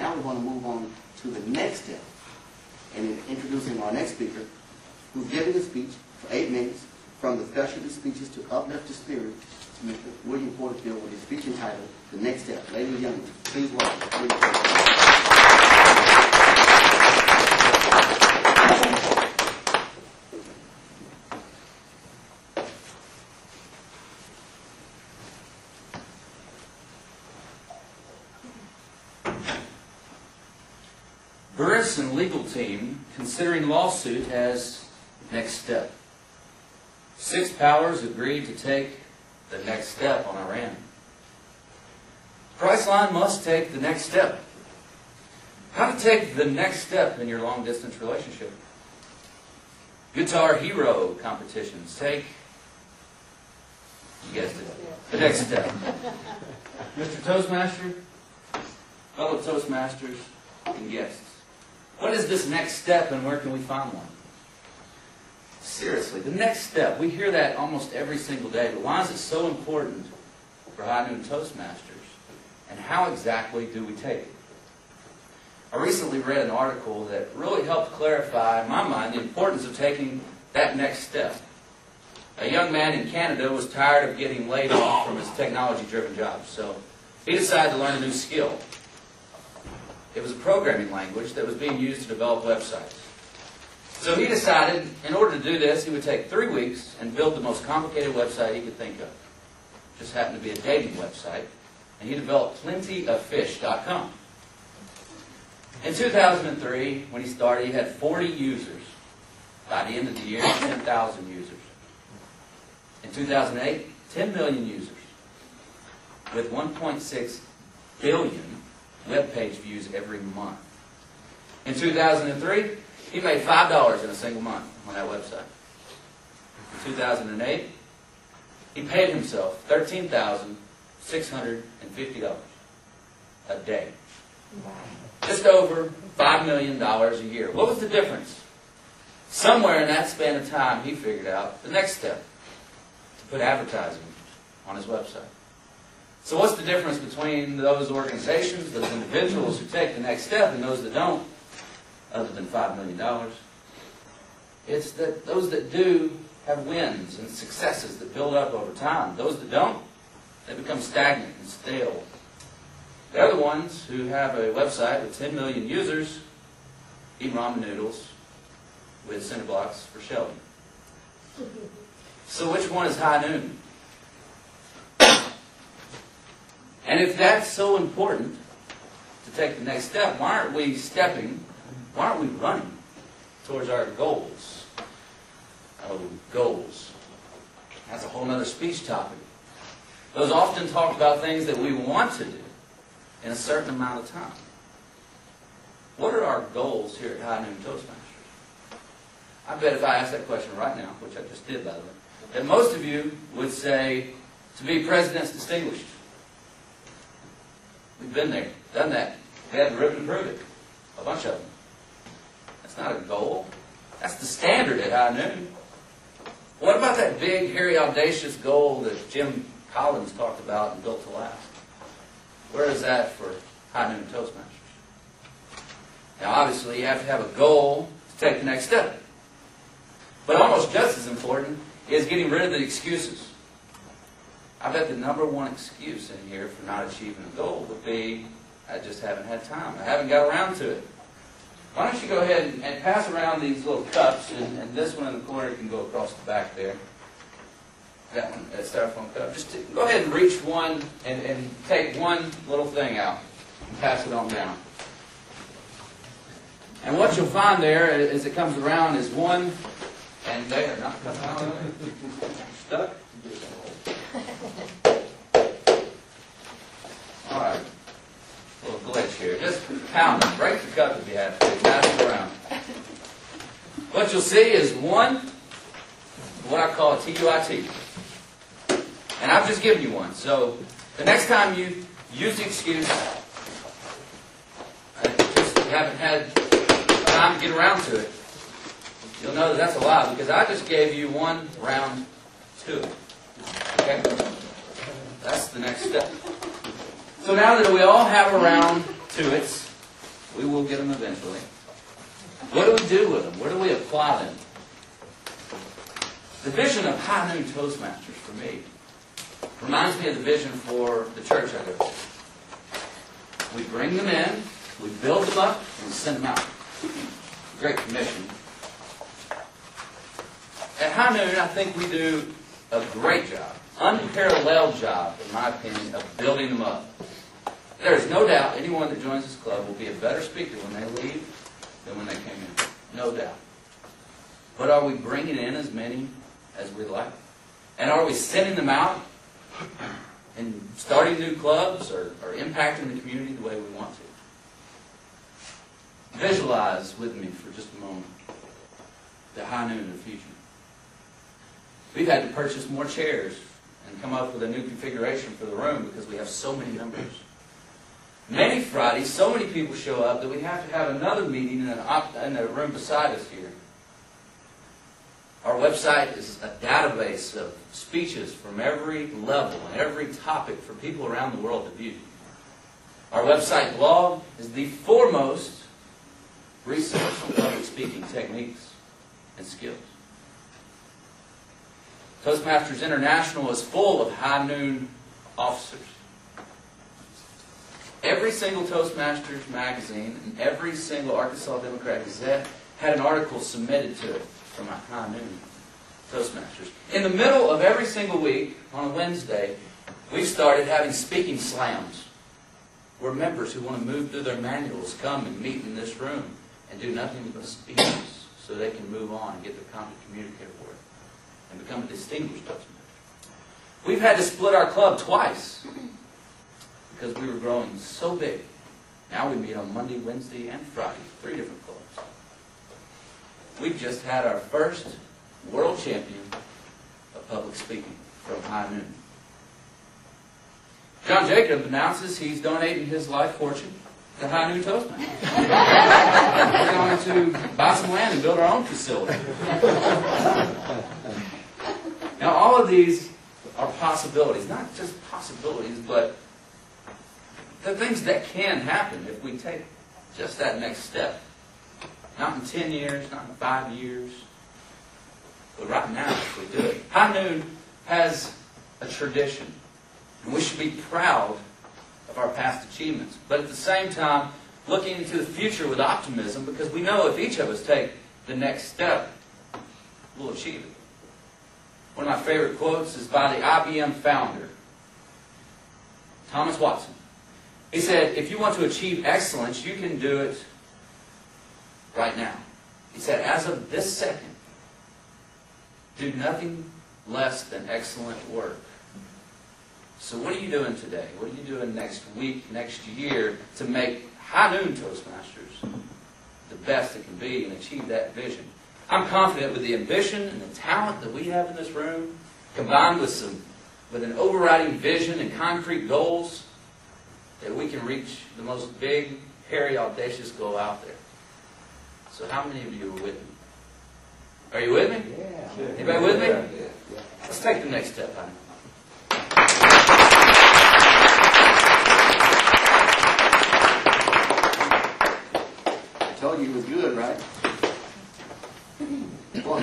now we're going to move on to the next step, and in introducing our next speaker, who's giving a speech for 8 minutes from the specialty speeches to Uplift the Spirit, Mr. William Porterfield, with his speech entitled The Next Step. Ladies and gentlemen, please welcome. Burris and legal team considering lawsuit as next step. 6 powers agreed to take the next step on Iran. Priceline must take the next step. How to take the next step in your long-distance relationship. Guitar hero competitions take, you guessed it, the next step. Mr. Toastmaster, fellow Toastmasters, and guests. What is this next step and where can we find one? Seriously, the next step. We hear that almost every single day, but why is it so important for Hi-Noon Toastmasters? And how exactly do we take it? I recently read an article that really helped clarify, in my mind, the importance of taking that next step. A young man in Canada was tired of getting laid off from his technology-driven job, so he decided to learn a new skill. It was a programming language that was being used to develop websites. So he decided, in order to do this, he would take 3 weeks and build the most complicated website he could think of. It just happened to be a dating website, and he developed plentyoffish.com. In 2003, when he started, he had 40 users. By the end of the year, 10,000 users. In 2008, 10 million users, with 1.6 billion web page views every month. In 2003, he made $5 in a single month on that website. In 2008, he paid himself $13,650 a day. Just over $5 million a year. What was the difference? Somewhere in that span of time, he figured out the next step, to put advertising on his website. So what's the difference between those organizations, those individuals who take the next step and those that don't, other than $5 million? It's that those that do have wins and successes that build up over time. Those that don't, they become stagnant and stale. They're the ones who have a website with 10 million users, eat ramen noodles with cinder blocks for shelving. So which one is Hi-Noon? And if that's so important to take the next step, why aren't we running towards our goals? Oh, goals. That's a whole other speech topic. Those often talk about things that we want to do in a certain amount of time. What are our goals here at Hi-Noon Toastmasters? I bet if I asked that question right now, which I just did by the way, that most of you would say to be President's Distinguished. We've been there, done that. We had the ribbon to prove it. A bunch of them. That's not a goal. That's the standard at Hi-Noon. What about that big, hairy, audacious goal that Jim Collins talked about and Built to Last? Where is that for Hi-Noon Toastmasters? Now, obviously, you have to have a goal to take the next step. But almost just as important is getting rid of the excuses. I bet the #1 excuse in here for not achieving a goal would be, I just haven't had time. I haven't got around to it. Why don't you go ahead and pass around these little cups, and this one in the corner can go across the back there. That one, that styrofoam cup. Just go ahead and reach one and take one little thing out and pass it on down. And what you'll find there as it comes around is one, and they are not coming out. Stuck? All right. A little glitch here. Just pound it. Break the cup if you have to. Pass it around. What you'll see is one, what I call a TUIT. And I've just given you one. So the next time you use the excuse, you haven't had time to get around to it, you'll know that that's a lie because I just gave you one round to it. Okay? That's the next step. So now that we all have a round to it, We will get them eventually. What do we do with them? Where do we apply them? The vision of Hi-Noon Toastmasters for me reminds me of the vision for the church I go to. We bring them in, we build them up, and we send them out. Great Commission. At Hi-Noon, I think we do a great job, unparalleled job, in my opinion, of building them up. There is no doubt anyone that joins this club will be a better speaker when they leave than when they came in. No doubt. But are we bringing in as many as we'd like? And are we sending them out and starting new clubs or impacting the community the way we want to? Visualize with me for just a moment the Hi-Noon in the future. We've had to purchase more chairs and come up with a new configuration for the room because we have so many members. Many Fridays, so many people show up that we have to have another meeting in the room beside us here. Our website is a database of speeches from every level and every topic for people around the world to view. Our website blog is the foremost resource on public speaking techniques and skills. Toastmasters International is full of Hi-Noon officers. Every single Toastmasters magazine and every single Arkansas Democrat Gazette had an article submitted to it from a Hi-Noon Toastmasters. In the middle of every single week, on a Wednesday, we've started having speaking slams, where members who want to move through their manuals come and meet in this room and do nothing but speeches so they can move on and get their competent communicator work and become a distinguished Toastmaster. We've had to split our club twice because we were growing so big. Now we meet on Monday, Wednesday, and Friday, 3 different clubs. We've just had our first world champion of public speaking from Hi-Noon. John Jacob announces he's donating his life fortune to Hi-Noon Toastmasters. We're going to buy some land and build our own facility. Now, all of these are possibilities. Not just possibilities, but the things that can happen if we take just that next step. Not in 10 years, not in 5 years, but right now if we do it. Hi-Noon has a tradition, and we should be proud of our past achievements. But at the same time, looking into the future with optimism, because we know if each of us take the next step, we'll achieve it. One of my favorite quotes is by the IBM founder, Thomas Watson. He said, if you want to achieve excellence, you can do it right now. He said, as of this second, do nothing less than excellent work. So what are you doing today? What are you doing next week, next year to make Hi-Noon Toastmasters the best it can be and achieve that vision? I'm confident with the ambition and the talent that we have in this room, combined with an overriding vision and concrete goals, that we can reach the most big, hairy, audacious goal out there. So how many of you are with me? Are you with me? Yeah. Anybody with me? Yeah. Let's take the next step, honey. I told you it was good, right? Well,